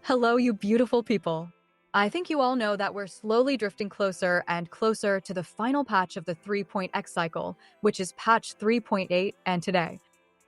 Hello, you beautiful people. I think you all know that we're slowly drifting closer and closer to the final patch of the 3.x cycle, which is patch 3.8, and today,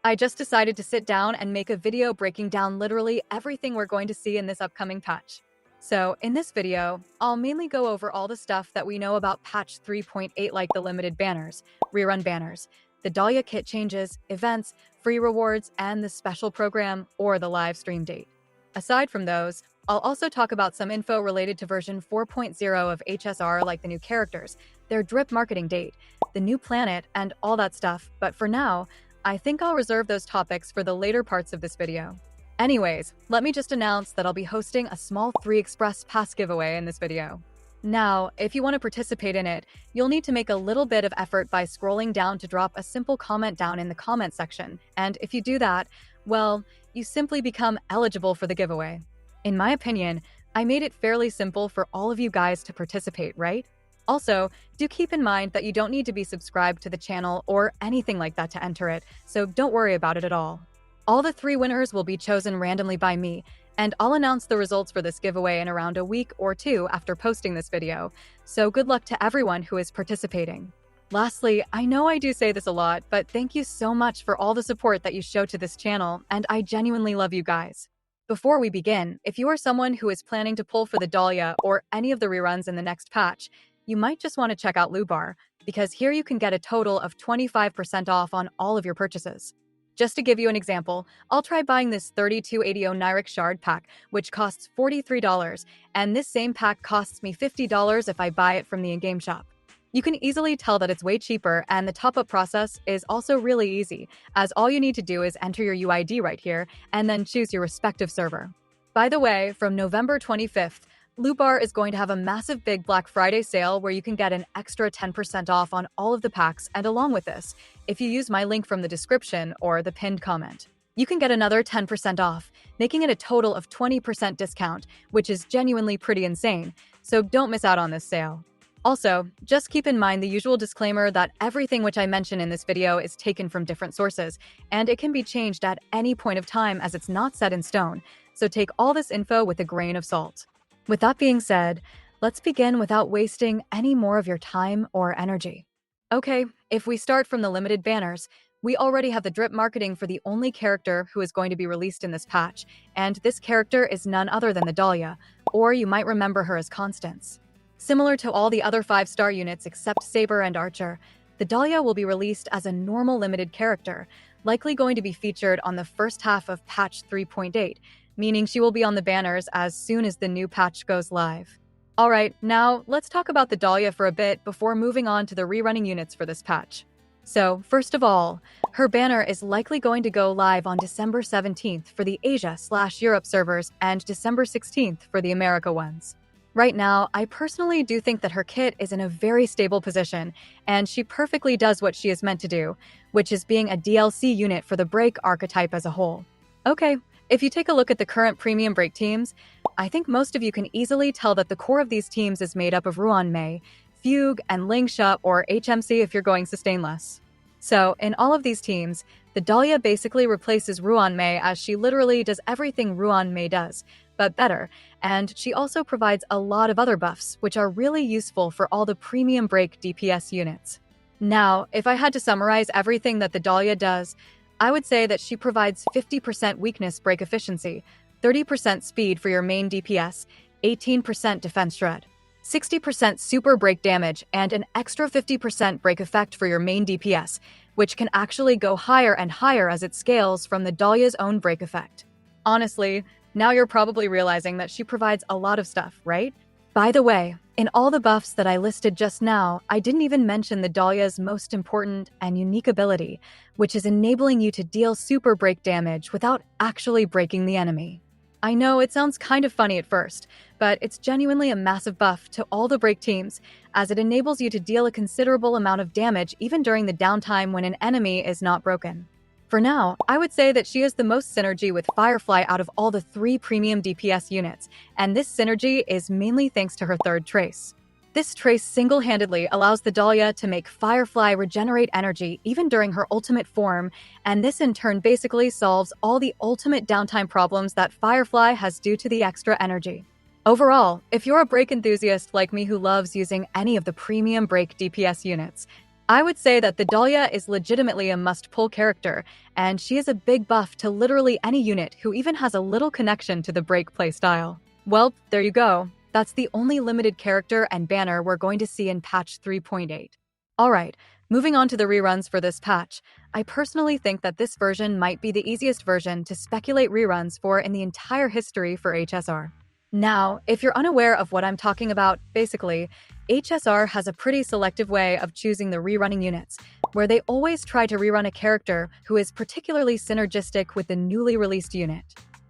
I just decided to sit down and make a video breaking down literally everything we're going to see in this upcoming patch. So, in this video, I'll mainly go over all the stuff that we know about patch 3.8 like the limited banners, rerun banners, the Dahlia kit changes, events, free rewards, and the special program or the live stream date. Aside from those, I'll also talk about some info related to version 4.0 of HSR like the new characters, their drip marketing date, the new planet, and all that stuff, but for now, I think I'll reserve those topics for the later parts of this video. Anyways, let me just announce that I'll be hosting a small 3 Express Pass giveaway in this video. Now, if you want to participate in it, you'll need to make a little bit of effort by scrolling down to drop a simple comment down in the comment section, and if you do that, well, you simply become eligible for the giveaway. In my opinion, I made it fairly simple for all of you guys to participate, right? Also, do keep in mind that you don't need to be subscribed to the channel or anything like that to enter it, so don't worry about it at all. All the 3 winners will be chosen randomly by me, and I'll announce the results for this giveaway in around a week or 2 after posting this video, so good luck to everyone who is participating. Lastly, I know I do say this a lot, but thank you so much for all the support that you show to this channel, and I genuinely love you guys. Before we begin, if you are someone who is planning to pull for the Dahlia or any of the reruns in the next patch, you might just want to check out Lootbar, because here you can get a total of 25% off on all of your purchases. Just to give you an example, I'll try buying this 3280 Nyric Shard pack, which costs $43, and this same pack costs me $50 if I buy it from the in-game shop. You can easily tell that it's way cheaper, and the top-up process is also really easy, as all you need to do is enter your UID right here, and then choose your respective server. By the way, from November 25th, Lootbar is going to have a massive big Black Friday sale where you can get an extra 10% off on all of the packs, and along with this, if you use my link from the description or the pinned comment, you can get another 10% off, making it a total of 20% discount, which is genuinely pretty insane, so don't miss out on this sale. Also, just keep in mind the usual disclaimer that everything which I mention in this video is taken from different sources, and it can be changed at any point of time as it's not set in stone, so take all this info with a grain of salt. With that being said, let's begin without wasting any more of your time or energy. Okay, if we start from the limited banners, we already have the drip marketing for the only character who is going to be released in this patch, and this character is none other than the Dahlia, or you might remember her as Constance. Similar to all the other 5-star units except Saber and Archer, the Dahlia will be released as a normal limited character, likely going to be featured on the first half of patch 3.8, meaning she will be on the banners as soon as the new patch goes live. Alright, now let's talk about the Dahlia for a bit before moving on to the rerunning units for this patch. So, first of all, her banner is likely going to go live on December 17th for the Asia/Europe servers and December 16th for the America ones. Right now, I personally do think that her kit is in a very stable position, and she perfectly does what she is meant to do, which is being a DLC unit for the Break archetype as a whole. Okay, if you take a look at the current premium Break teams, I think most of you can easily tell that the core of these teams is made up of Ruan Mei, Fugue, and Lingsha or HMC if you're going sustainless. So, in all of these teams, the Dahlia basically replaces Ruan Mei as she literally does everything Ruan Mei does, but better, and she also provides a lot of other buffs, which are really useful for all the premium Break DPS units. Now, if I had to summarize everything that the Dahlia does, I would say that she provides 50% weakness break efficiency, 30% speed for your main DPS, 18% defense shred, 60% super break damage, and an extra 50% break effect for your main DPS, which can actually go higher and higher as it scales from the Dahlia's own break effect. Honestly, now you're probably realizing that she provides a lot of stuff, right? By the way, in all the buffs that I listed just now, I didn't even mention the Dahlia's most important and unique ability, which is enabling you to deal super break damage without actually breaking the enemy. I know it sounds kind of funny at first, but it's genuinely a massive buff to all the Break teams, as it enables you to deal a considerable amount of damage even during the downtime when an enemy is not broken. For now, I would say that she has the most synergy with Firefly out of all the 3 premium DPS units, and this synergy is mainly thanks to her third trace. This trace single-handedly allows the Dahlia to make Firefly regenerate energy even during her ultimate form, and this in turn basically solves all the ultimate downtime problems that Firefly has due to the extra energy. Overall, if you're a break enthusiast like me who loves using any of the premium break DPS units, I would say that the Dahlia is legitimately a must-pull character, and she is a big buff to literally any unit who even has a little connection to the break playstyle. Well, there you go. That's the only limited character and banner we're going to see in patch 3.8. Alright, moving on to the reruns for this patch. I personally think that this version might be the easiest version to speculate reruns for in the entire history for HSR. Now, if you're unaware of what I'm talking about, basically, HSR has a pretty selective way of choosing the rerunning units, where they always try to rerun a character who is particularly synergistic with the newly released unit.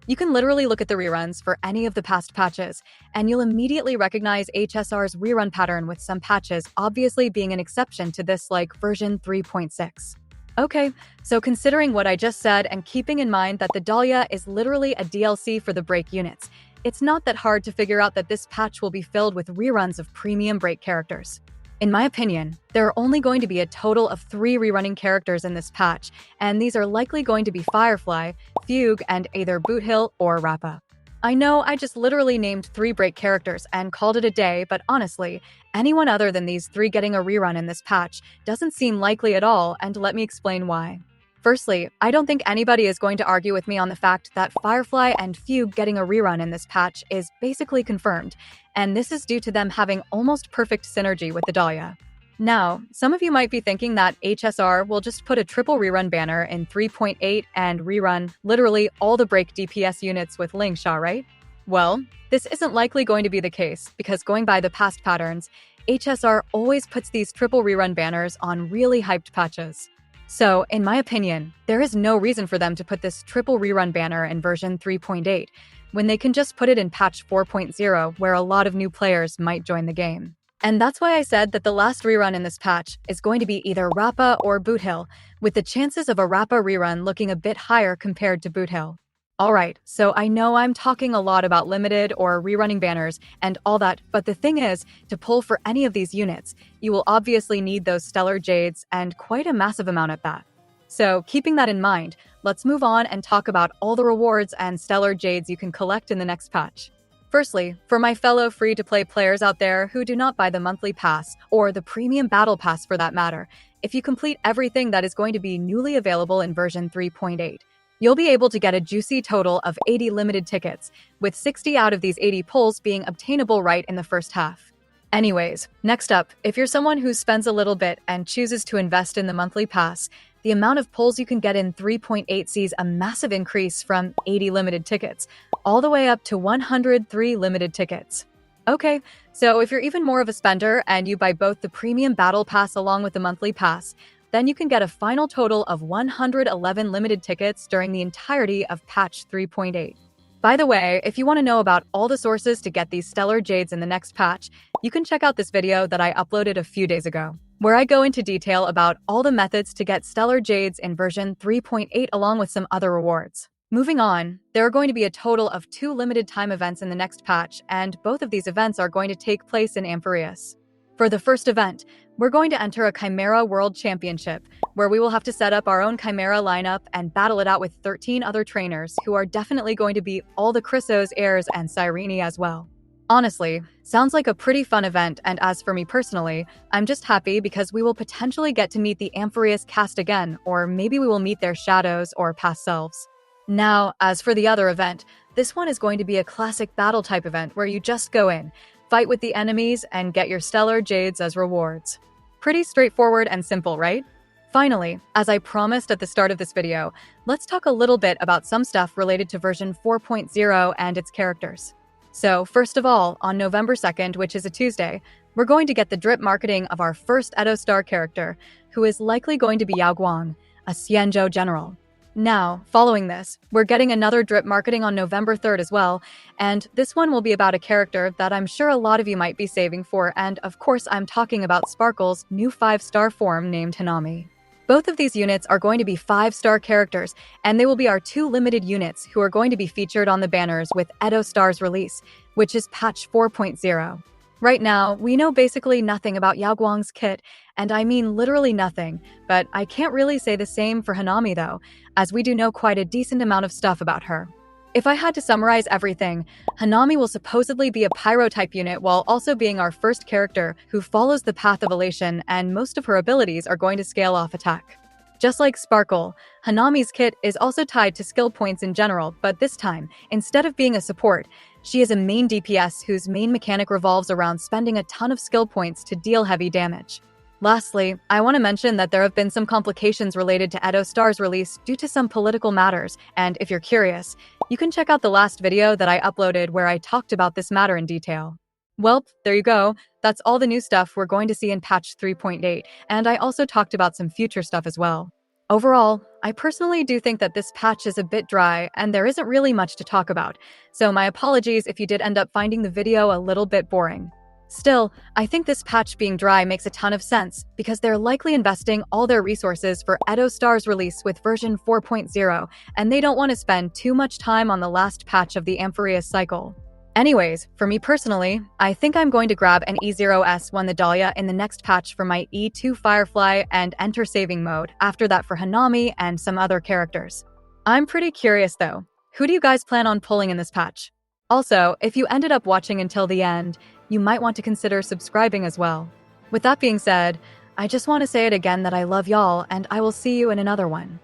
You can literally look at the reruns for any of the past patches, and you'll immediately recognize HSR's rerun pattern, with some patches obviously being an exception to this, like version 3.6. Okay, so considering what I just said and keeping in mind that the Dahlia is literally a DLC for the break units, it's not that hard to figure out that this patch will be filled with reruns of premium break characters. In my opinion, there are only going to be a total of 3 rerunning characters in this patch, and these are likely going to be Firefly, Fugue, and either Boothill or Rappa. I know I just literally named 3 break characters and called it a day, but honestly, anyone other than these 3 getting a rerun in this patch doesn't seem likely at all, and let me explain why. Firstly, I don't think anybody is going to argue with me on the fact that Firefly and Fugue getting a rerun in this patch is basically confirmed, and this is due to them having almost perfect synergy with the Dahlia. Now, some of you might be thinking that HSR will just put a triple rerun banner in 3.8 and rerun literally all the break DPS units with Lingsha, right? Well, this isn't likely going to be the case, because going by the past patterns, HSR always puts these triple rerun banners on really hyped patches. So, in my opinion, there is no reason for them to put this triple rerun banner in version 3.8, when they can just put it in patch 4.0, where a lot of new players might join the game. And that's why I said that the last rerun in this patch is going to be either Rappa or Boothill, with the chances of a Rappa rerun looking a bit higher compared to Boothill. Alright, so I know I'm talking a lot about limited or rerunning banners and all that, but the thing is, to pull for any of these units, you will obviously need those Stellar Jades, and quite a massive amount at that. So, keeping that in mind, let's move on and talk about all the rewards and Stellar Jades you can collect in the next patch. Firstly, for my fellow free-to-play players out there who do not buy the monthly pass, or the premium battle pass for that matter, if you complete everything that is going to be newly available in version 3.8, you'll be able to get a juicy total of 80 limited tickets, with 60 out of these 80 pulls being obtainable right in the first half. Anyways, next up, if you're someone who spends a little bit and chooses to invest in the monthly pass, the amount of pulls you can get in 3.8 sees a massive increase from 80 limited tickets, all the way up to 103 limited tickets. Okay, so if you're even more of a spender and you buy both the premium battle pass along with the monthly pass, then you can get a final total of 111 limited tickets during the entirety of patch 3.8. By the way, if you want to know about all the sources to get these Stellar Jades in the next patch, you can check out this video that I uploaded a few days ago, where I go into detail about all the methods to get Stellar Jades in version 3.8 along with some other rewards. Moving on, there are going to be a total of 2 limited time events in the next patch, and both of these events are going to take place in Amphireus. For the first event, we're going to enter a Chimera World Championship, where we will have to set up our own Chimera lineup and battle it out with 13 other trainers who are definitely going to be all the Chrysos, Airs, and Cyrene as well. Honestly, sounds like a pretty fun event, and as for me personally, I'm just happy because we will potentially get to meet the Amphireus cast again, or maybe we will meet their shadows or past selves. Now, as for the other event, this one is going to be a classic battle type event where you just go in, fight with the enemies, and get your Stellar Jades as rewards. Pretty straightforward and simple, right? Finally, as I promised at the start of this video, let's talk a little bit about some stuff related to version 4.0 and its characters. So, first of all, on November 2nd, which is a Tuesday, we're going to get the drip marketing of our first Edo Star character, who is likely going to be Yao Guang, a Xianzhou general. Now, following this, we're getting another drip marketing on November 3rd as well, and this one will be about a character that I'm sure a lot of you might be saving for, and of course I'm talking about Sparkle's new 5-star form named Hanami. Both of these units are going to be 5-star characters, and they will be our 2 limited units who are going to be featured on the banners with Edo Star's release, which is patch 4.0. Right now, we know basically nothing about Yao Guang's kit, and I mean literally nothing, but I can't really say the same for Hanami though, as we do know quite a decent amount of stuff about her. If I had to summarize everything, Hanami will supposedly be a pyro-type unit while also being our first character who follows the path of elation, and most of her abilities are going to scale off attack. Just like Sparkle, Hanami's kit is also tied to skill points in general, but this time, instead of being a support, she is a main DPS whose main mechanic revolves around spending a ton of skill points to deal heavy damage. Lastly, I want to mention that there have been some complications related to Edo Star's release due to some political matters, and if you're curious, you can check out the last video that I uploaded where I talked about this matter in detail. Well, there you go. That's all the new stuff we're going to see in patch 3.8, and I also talked about some future stuff as well. Overall, I personally do think that this patch is a bit dry and there isn't really much to talk about, so my apologies if you did end up finding the video a little bit boring. Still, I think this patch being dry makes a ton of sense because they're likely investing all their resources for Edo Star's release with version 4.0, and they don't want to spend too much time on the last patch of the Amphoreus cycle. Anyways, for me personally, I think I'm going to grab an E0S1 the Dahlia in the next patch for my E2 Firefly and enter saving mode, after that for Hanami and some other characters. I'm pretty curious though, who do you guys plan on pulling in this patch? Also, if you ended up watching until the end, you might want to consider subscribing as well. With that being said, I just want to say it again that I love y'all and I will see you in another one.